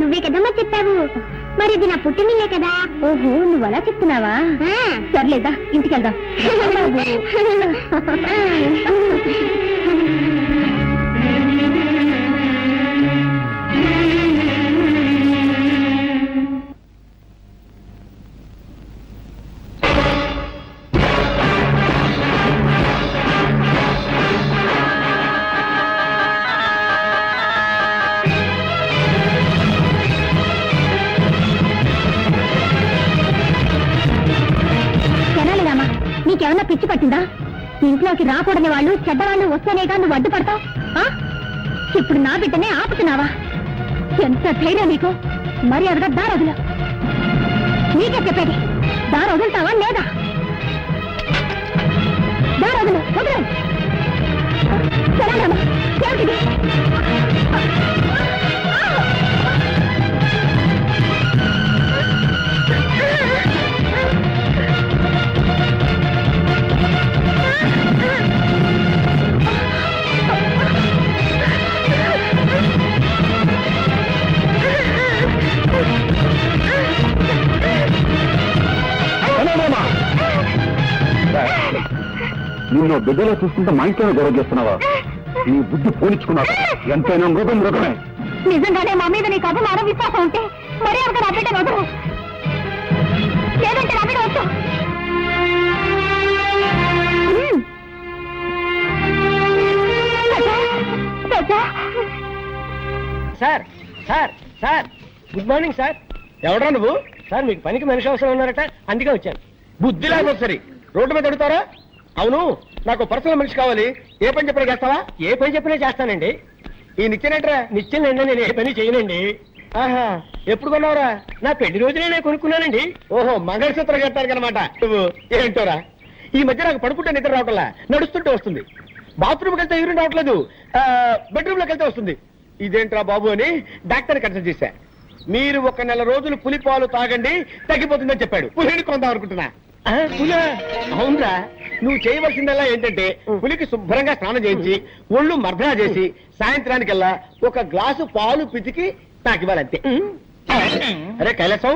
నువ్వే కదమ్మా చెప్పావు. మరి ఇది నా పుట్టినిల్లే కదా. ఓహో, నువ్వు అలా చెప్తున్నావా? సర్లేదా, ఇంటికి వెళ్దాం. నీకేమన్నా పిచ్చి పట్టిందా? ఇంట్లోకి రాకూడని వాళ్ళు, చెడ్డవాళ్ళు వస్తేనేగా నువ్వు అడ్డుపడతావు. ఇప్పుడు నా బిడ్డనే ఆపుతున్నావా? ఎంత ధైర్యం నీకు? మరి అడగా దారొదులు. నీకే చెప్పేది, దారొదులుతావా లేదా? దారొదులు, వదలు. సరేనమ్మా, ఏమిటిది? నిన్ను బిడ్డలో చూసుకుంటే మా ఇంట్లోనే గొడవ చేస్తున్నావా? నీ బుద్ధి పోనిచ్చుకున్నావు. ఎంతైనా మృగం మృగమే. నిజంగానే మా మీద నీకు అభిమానం, విశ్వాసం ఉంటే మరీ అంత నా బిడ్డను వదలు. లేదంటే నా బిడ్డ వచ్చు. Sir sir sir, good morning sir. ఎవడా నువ్వు? సార్, మీకు పనికి మనిషి అవసరం ఉన్నారట, అందుకే వచ్చాను. బుద్ధి లేకపోతే సరే రోడ్డు మీద అడుగుతారా? అవును, నాకు పర్సనల్ మనిషి కావాలి. ఏ పని చెప్పినా చేస్తావా? ఏ పని చెప్పినా చేస్తానండి. ఈ నిత్యనేట్రా? నిత్యనండి, నేను ఏ పని చేయనండి. ఆహా, ఎప్పుడు కొన్నావురా? నా పెళ్లి రోజునే నేను కొనుక్కున్నానండి. ఓహో, మంగళసూత్రం కట్టారు అనమాట నువ్వు. ఏంటోరా, ఈ మధ్య నాకు పడుకుంటే నిద్ర రావట్లా, నడుస్తుంటే వస్తుంది. బాత్రూమ్కి వెళ్తే యూరిన్ రావట్లేదు, బెడ్రూమ్ లోకి వెళ్తే వస్తుంది. ఇదేంట్రా బాబు అని డాక్టర్ కన్సల్ట్ చేశా. మీరు 1 నెల రోజులు పులిపాలు తాగండి, తగ్గిపోతుందని చెప్పాడు. పులిని కొందాం అనుకుంటున్నా. పులి? అవునరా, నువ్వు చేయవలసిందల్లా ఏంటంటే పులికి శుభ్రంగా స్నానం చేయించి ఒళ్ళు మర్దనా చేసి సాయంత్రానికల్లా 1 గ్లాసు పాలు పితికి నాకు ఇవ్వాలంతే. అరే కైలాసం,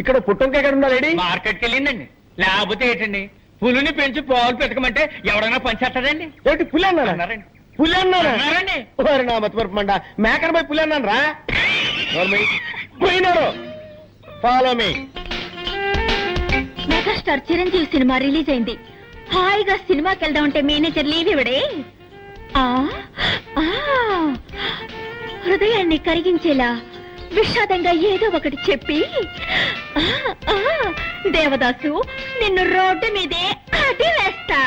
ఇక్కడ పుట్టంకాయ ఎక్కడ ఉందా లేడీ? మార్కెట్కి వెళ్ళిందండి. లేకపోతే ఏంటండి, పులిని పెంచి పాలు పెతకమంటే ఎవడైనా పంచేస్తాడండి. ఏంటి పులి అన్నారండి? పులి అన్నారండి? నా మతిమరపమండ, మేకన పోయి పులి అన్నాను రా. పోయినారు. Follow me. Megastar Chiranjeevi cinema release అయింది. హాయిగా సినిమాకి వెళ్దామంటే మేనేజర్ లీవ్ ఇవ్వడే. హృదయాన్ని కరిగించేలా విషాదంగా ఏదో ఒకటి చెప్పి, దేవదాసు నిన్ను రోడ్డు మీదే అడి వేస్తా.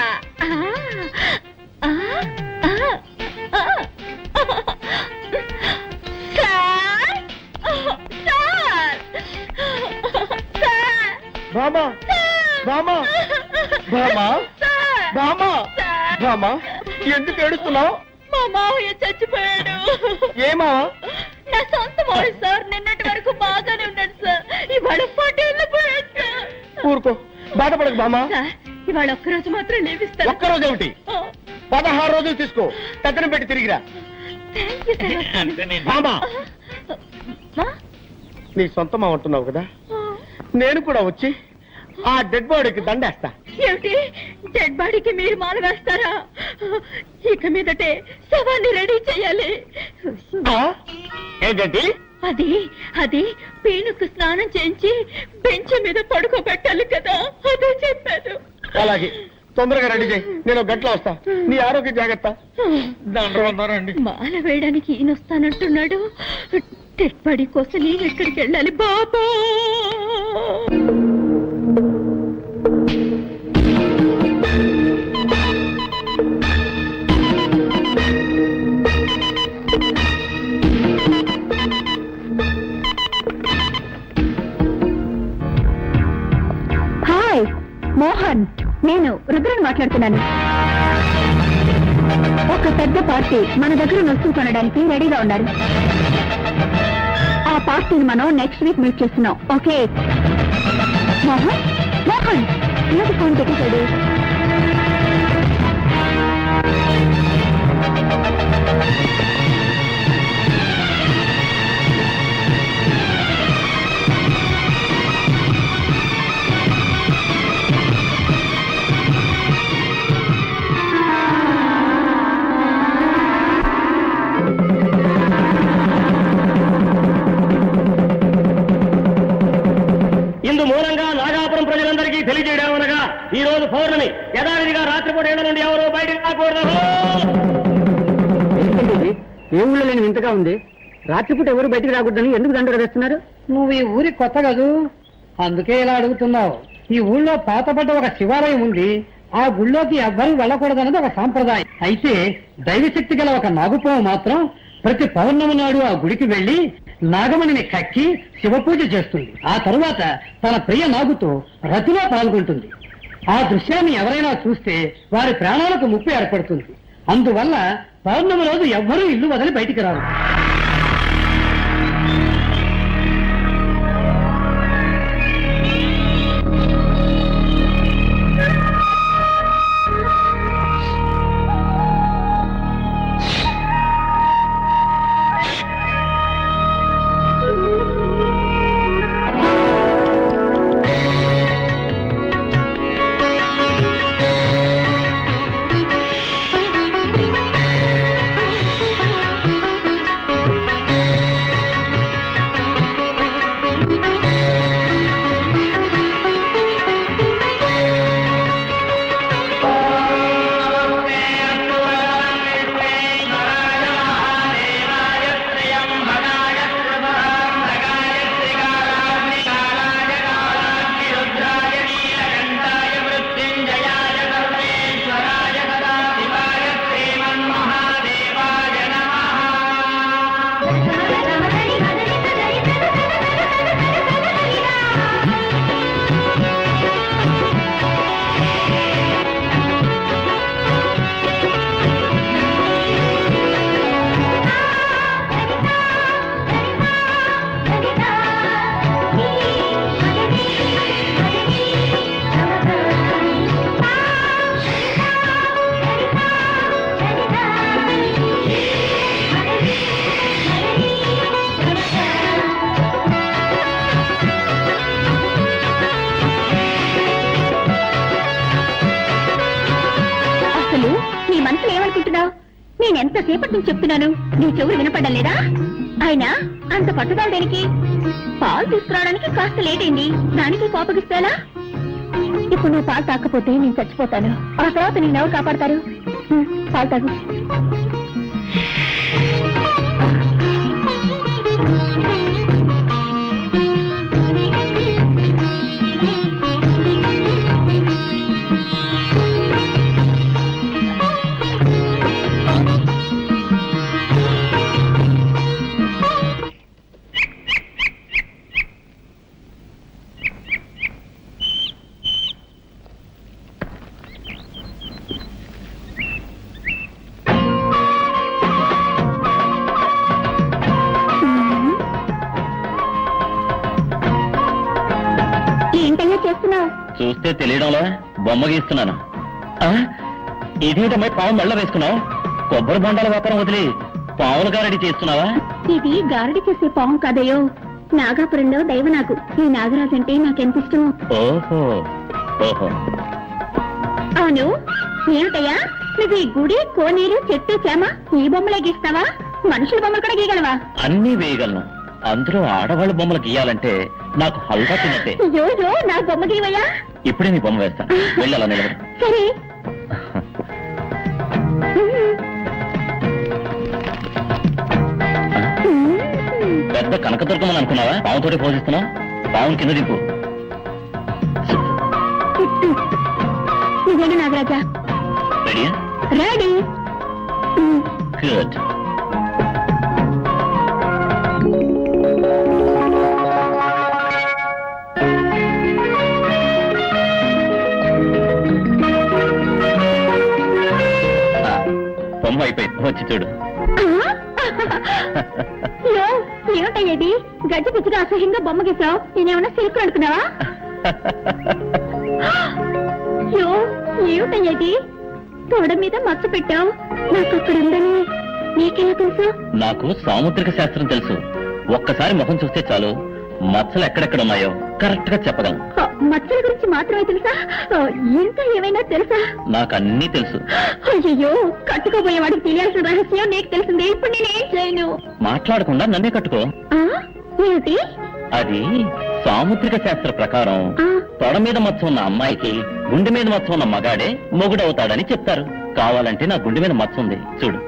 బామా బామా బామా బామా బామా, ఎందుకు ఏడుస్తున్నావు? మా మావయ్య చచ్చిపోయాడు. ఏమా? నా సొంత మావయ్య సార్. నిన్నటి వరకు బాగానే ఉన్నాడు సార్, ఇవాళ పటేళ్ళిపోయాడు సార్. ఊరుకో, బాధపడకు బామా. ఇవాళ ఒక్కరోజు మాత్రం లేవిస్తాను. ఒక్కరోజు ఏమిటి, 16 రోజులు తీసుకో, కథనం పెట్టి తిరిగిరా. బామా, నీ సొంతం అంటున్నావు కదా, నేను కూడా వచ్చి ఆ డెడ్ బాడీకి దండేస్తా. ఏమిటి, డెడ్ బాడీకి మీరు మాల వేస్తారా? ఇక మీదటే శవాన్ని రెడీ చేయాలి. ఏంటంటే అది అది పీనుకు స్నానం చేయించి బెంచ్ మీద పడుకోబెట్టాలి కదా, అదే చెప్పాను. అలాగే, తొందరగా రెడీ చేయి, నేను 1 గంటలో వస్తా. నీ ఆరోగ్య జాగ్రత్త. మాల వేయడానికి ఈయన వస్తానంటున్నాడు. డెడ్ బాడీ కోసం నేను ఎక్కడికి వెళ్ళాలి బాబా? హాయ్ మోహన్, నేను రుద్రని మాట్లాడుతున్నాను. ఒక పెద్ద పార్టీ మన దగ్గర వస్తువు కొనడానికి రెడీగా ఉన్నారు. ఆ పార్టీని మనం నెక్స్ట్ వీక్ మీట్ చేస్తున్నాం. ఓకే మోహన్? మోహన్ ఏది ఫోన్ పెట్టేశాడు? రాత్రిపూట ఏళ్ళ నుండి ఎవరు బయటకు రాకూడదు. ఏ ఊళ్ళో లేని వింతగా ఉంది. రాత్రిపూట ఎవరు బయటికి రాకూడదని ఎందుకు దండలు వేస్తున్నారు? నువ్వు ఈ ఊరి కొత్త కదూ, అందుకే ఇలా అడుగుతున్నావు. ఈ ఊళ్ళో పాతపడ్డ ఒక శివాలయం ఉంది. ఆ గుళ్ళోకి ఎవ్వరూ వెళ్ళకూడదన్నది ఒక సాంప్రదాయం. అయితే దైవశక్తి గల ఒక నాగుపాము మాత్రం ప్రతి పౌర్ణమి నాడు ఆ గుడికి వెళ్లి నాగమణిని కక్కి శివపూజ చేస్తుంది. ఆ తరువాత తన ప్రియ నాగుతో రతిలో పాల్గొంటుంది. ఆ దృశ్యాన్ని ఎవరైనా చూస్తే వారి ప్రాణాలకు ముప్పు ఏర్పడుతుంది. అందువల్ల పౌర్ణమి రోజు ఎవ్వరూ ఇల్లు వదిలి బయటికి రారు. నేనెంతసేపటి నుంచి చెప్తున్నాను, నీ చెవులు వినపడ్డం లేదా? అయినా అంత పట్టుదల దేనికి? పాలు తీసుకురావడానికి కాస్త లేట్ అయింది, దానికి కోపగిస్తాలా? ఇప్పుడు నువ్వు పాలు తాకపోతే నేను చచ్చిపోతాను. ఆ తర్వాత నేను ఎవరు కాపాడతారు? పాలు తాగు. చూస్తే తెలియడంలో బొమ్మ గీస్తున్నాను. ఇదేంటమ్మాయి పావు మెళ్ళ వేసుకున్నావు? కొబ్బరి బొండాల వ్యాపారం వదిలి పావులు గారడి చేస్తున్నావా? ఇది గారడి చేసే పాము కాదయ్యో, నాగాపురంలో దైవనాగు. ఈ నాగరాజు అంటే నాకెంత ఇష్టమో. ఓహో ఓహో. అవును, ఏమిటయ్యా నువ్వు ఈ గుడి, కోనేరు, చెట్టు, చేమ ఈ బొమ్మలే గీస్తావా? మనుషుల బొమ్మలు కూడా గీయగలవా? అన్నీ వేయగలను. అందులో ఆడవాళ్ళ బొమ్మలు గీయాలంటే నాకు హల్వా తిన్నట్టే. అయ్యో, నా బొమ్మ గీవయ్యా. ఇప్పుడే నీ బొమ్మ వేస్తా, వెళ్ళి అలా నిలబడు. సరే. పెద్ద కనకదుర్గమని అనుకున్నావా? పావుతోటి పోషిస్తున్నావు. పావును కింద దింపు. నువ్వేనా నాగరాజా? రెడీయా? రెడీ. గుడ్. బొమ్మ అయిపోయింది, వచ్చి చూడు. ఏమిటయ్యేది? గజ్జి పిచ్చిగా అసహ్యంగా బొమ్మ గీసావు. నేనేమన్నా సిల్క్ అనుకున్నావా? ఏమిటయ్యేది? తోడ మీద మచ్చ పెట్టావు. నాకు అక్కడ ఉందని నీకెలా తెలుసు? నాకు సాముద్రిక శాస్త్రం తెలుసు. ఒక్కసారి ముఖం చూస్తే చాలు, మచ్చలు ఎక్కడెక్కడ ఉన్నాయో కరెక్ట్ గా చెప్పగలను. మచ్చల గురించి మాత్రమే తెలుసా? ఇంకా ఏమైనా తెలుసా? నాకు అన్నీ తెలుసు. అయ్యో, కట్టుకోబోయే వాడికి తెలియాల్సిన రహస్యం నీకు తెలిసింది. ఇప్పుడు నేనేం చేయను? మాట్లాడకుండా నన్నే కట్టుకో. ఏమిటి అది? సాముద్రిక శాస్త్ర ప్రకారం తొడ మీద మచ్చ ఉన్న అమ్మాయికి గుండె మీద మచ్చ ఉన్న మగాడే మొగుడవుతాడని చెప్తారు. కావాలంటే నా గుండె మీద మచ్చ ఉంది చూడు.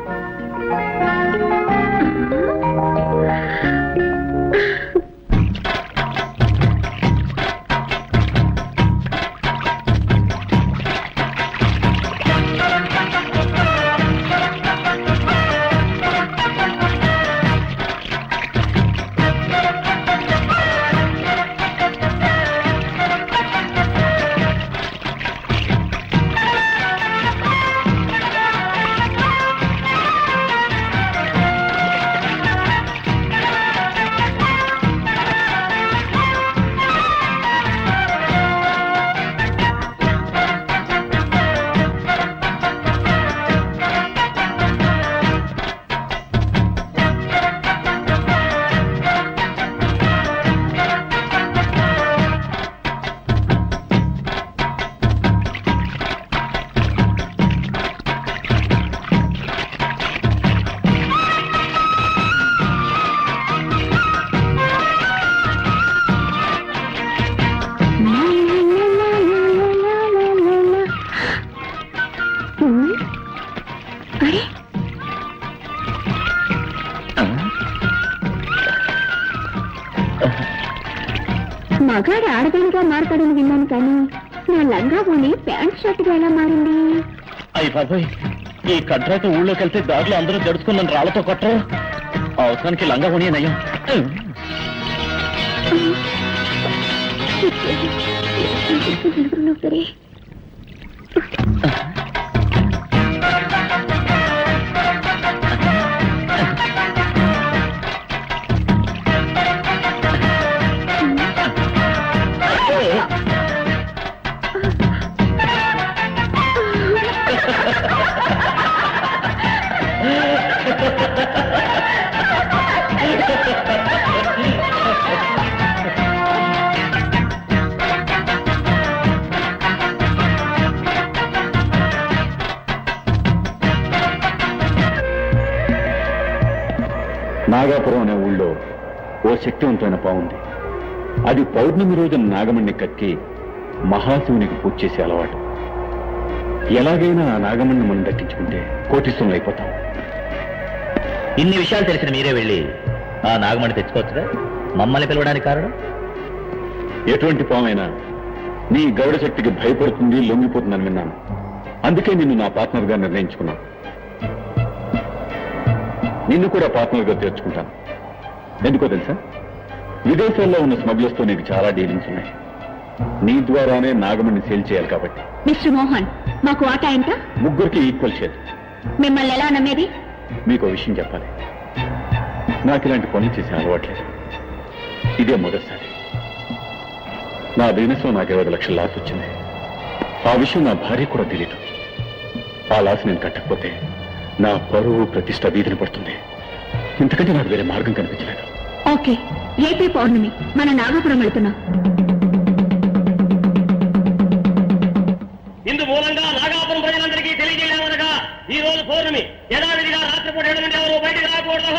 అరే మగాడు ఆడదానిగా మారతాడని విన్నాను కానీ నా లంగా పోని ప్యాంట్ షర్ట్గా ఎలా మారింది? అయ్యి బాబోయ్, ఈ కడ్రాకి ఊళ్ళోకి వెళ్తే దారిలో అందరూ జడుచుకున్న రాళ్లతో కొట్టరు. అవసరానికి లంగా పోనీ నయ్యం. సరే నాగాపురం అనే ఊళ్ళో ఓ శక్తివంతమైన పావుంది. అది పౌర్ణమి రోజున నాగమణ్ణి కక్కి మహాశివునికి పూజ చేసే అలవాటు. ఎలాగైనా ఆ నాగమణ్ణి మనం దక్కించుకుంటే కోటీశ్వరులు అయిపోతాం. ఇన్ని విషయాలు తెలిసిన మీరే వెళ్ళి ఆ నాగమణి తెచ్చుకోవచ్చుగా. మమ్మల్ని పిలవడానికి కారణం? ఎటువంటి పామైనా నీ గౌడ శక్తికి భయపడుతుంది, లొంగిపోతుందని విన్నాను. అందుకే నిన్ను నా పార్ట్నర్గా నిర్ణయించుకున్నాను. నిన్ను కూడా పార్ట్నర్గా చేర్చుకుంటాను. ఎందుకో తెలుసా, విదేశాల్లో ఉన్న స్మగ్లర్స్తో నీకు చాలా డీలింగ్స్ ఉన్నాయి. నీ ద్వారానే నాగమణ్ణి సేల్ చేయాలి కాబట్టి. మిస్టర్ మోహన్, మాకు వాటా ఎంత? ముగ్గురికి ఈక్వల్ షేర్. మిమ్మల్ని ఎలా నమ్మేది? మీకు విషయం చెప్పాలి. నాకు ఇలాంటి పనులు చేసే అలవాట్లేదు. ఇదే మొదటిసారి. నా బిజినెస్లో నాకు 20 లక్షల లాస్ వచ్చింది. ఆ విషయం నా భార్య కూడా తెలియదు. ఆ లాస్ నేను కట్టకపోతే నా పరువు ప్రతిష్ట వీధిని పడుతుంది. ఇంతకంటే నాకు వేరే మార్గం కనిపించలేదు. ఓకే, ఏపీ పౌర్ణమి, మన నాగపురం వెళ్తున్నాం. ఇందు మూలంగా నాగాపురం ప్రజలందరికీ తెలియజేయమనగా ఈ రోజు పౌర్ణమి యథావిధిగా రాత్రిపూట 7 నుండి ఎవరు బయటకు రాకూడదు.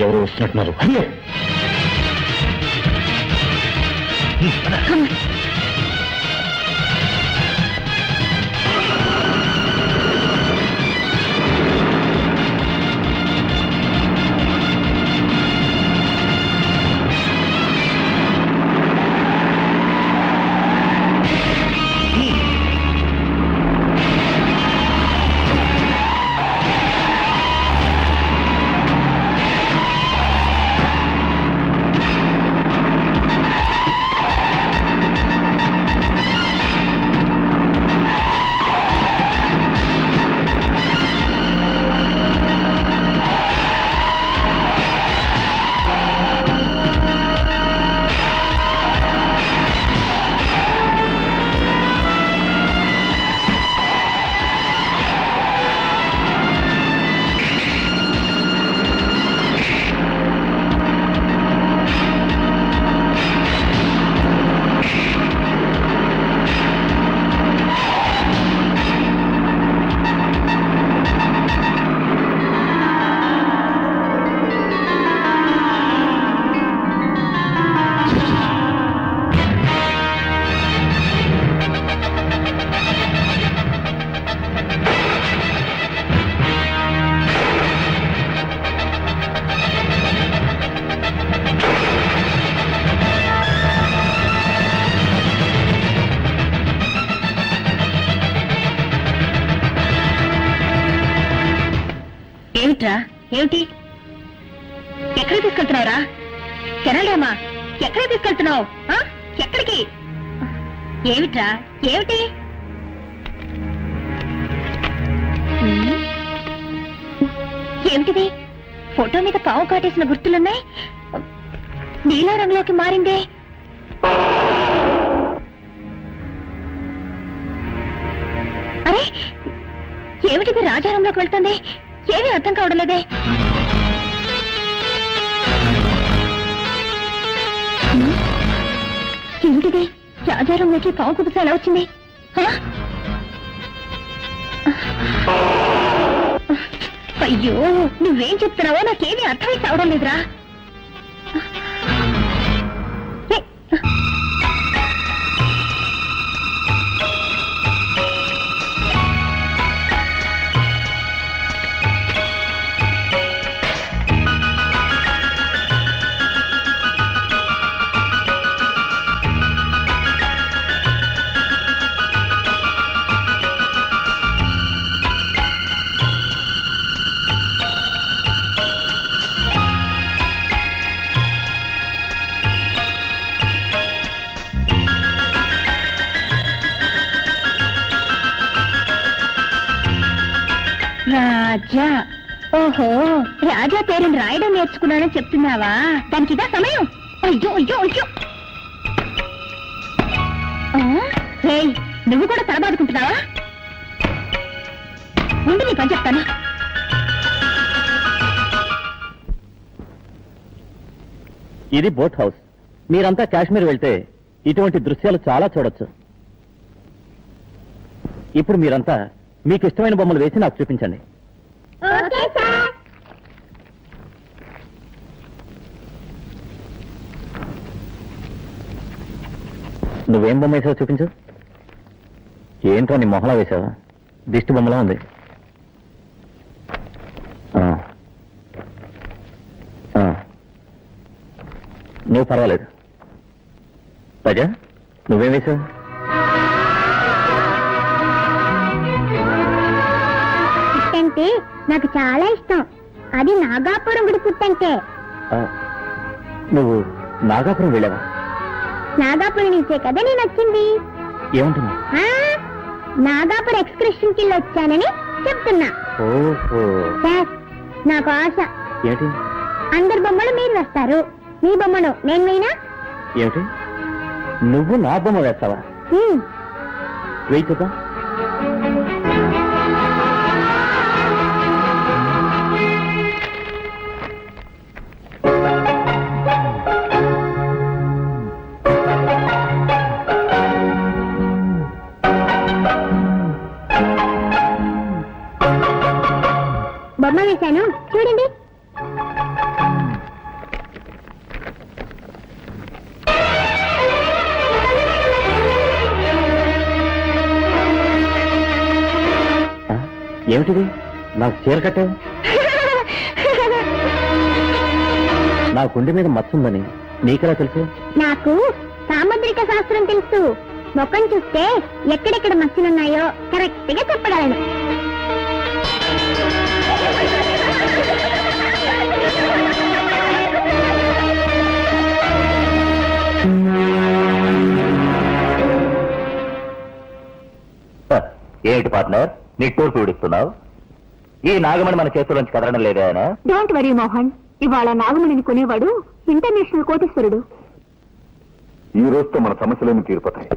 ఎవరు వస్తున్నట్టున్నారు. అయ్యో ఏమిట్రా? ఏమిటి? ఎక్కడికి తీసుకెళ్తున్నావురా? కెనడామా? ఎక్కడ తీసుకెళ్తున్నావు? ఎక్కడికి? ఏమిట్రా? ఏమిటి? ఏమిటిది? ఫోటో మీద పావు కాటేసిన గుర్తులున్నాయి. నీలా రంగులోకి మారిందే. అరే ఏమిటిది? రాజారంలోకి వెళ్తుంది. ఏమీ అర్థం కావడం లేదే. ఏమిటిది? రాజారంలోకి పావు కుబుస ఎలా వచ్చింది? అయ్యో నువ్వేం చెప్తున్నావో నాకేమీ అర్థమై కావడం లేదురా. రాజా. ఓహో రాజా పేరుని రాయడం నేర్చుకున్నానని చెప్తున్నావా? దానికి ఇదా సమయం? అయ్యో అయ్యో అయ్యో. నువ్వు కూడా తలబాదుకుంటున్నావా? ముందు నీ పని చెప్తాను. ఇది బోట్ హౌస్. మీరంతా కాశ్మీర్ వెళ్తే ఇటువంటి దృశ్యాలు చాలా చూడొచ్చు. ఇప్పుడు మీరంతా మీకు ఇష్టమైన బొమ్మలు వేసి నాకు చూపించండి. నువ్వేం బొమ్మ వేసావో చూపించు. ఏంట్రా నీ మొహలా వేసావా? దిష్టి బొమ్మలా ఉంది. నువ్వు పర్వాలేదు. రాజా నువ్వేం వేసావు? పుట్టంటే నాకు చాలా ఇష్టం. అది నాగాపురం గుడి పుట్టంటే. నువ్వు నాగాపురం వెళ్ళావా? నాగాపురం నుంచే కదా నేను వచ్చింది. ఏముంటుంది? నాగాపురం ఎక్స్కర్షన్ కి వచ్చానని చెప్తున్నా. సార్ నాకు ఆశ. ఏంటి? అందరి బొమ్మలు మీరు వేస్తారు, మీ బొమ్మను నేను వేయనా? ఏమిటి? నువ్వు నా బొమ్మ వేస్తావా? వెయ్యి చూద్దాం. బొమ్మ వేశాను చూడండి. ఏమిటిది నాకు చీర కట్టావు నా గుండె మీద మచ్చుందని నీకెలా తెలుసు? నాకు సాముద్రిక శాస్త్రం తెలుసు. ముఖం చూస్తే ఎక్కడెక్కడ మచ్చలున్నాయో కరెక్ట్ గా చెప్పగలను. ఏమిటి పార్ట్నర్ నిట్టూరు పీడిస్తున్నావు? ఈ నాగమణి మన చేతుల్లోంచి కదలడం లేదా? డోంట్ వరీ మోహన్, ఇవాళ నాగమణిని కొనేవాడు ఇంటర్నేషనల్ కోటీశ్వరుడు. ఈ రోజుతో మన సమస్యలేమి తీరిపోతాయి.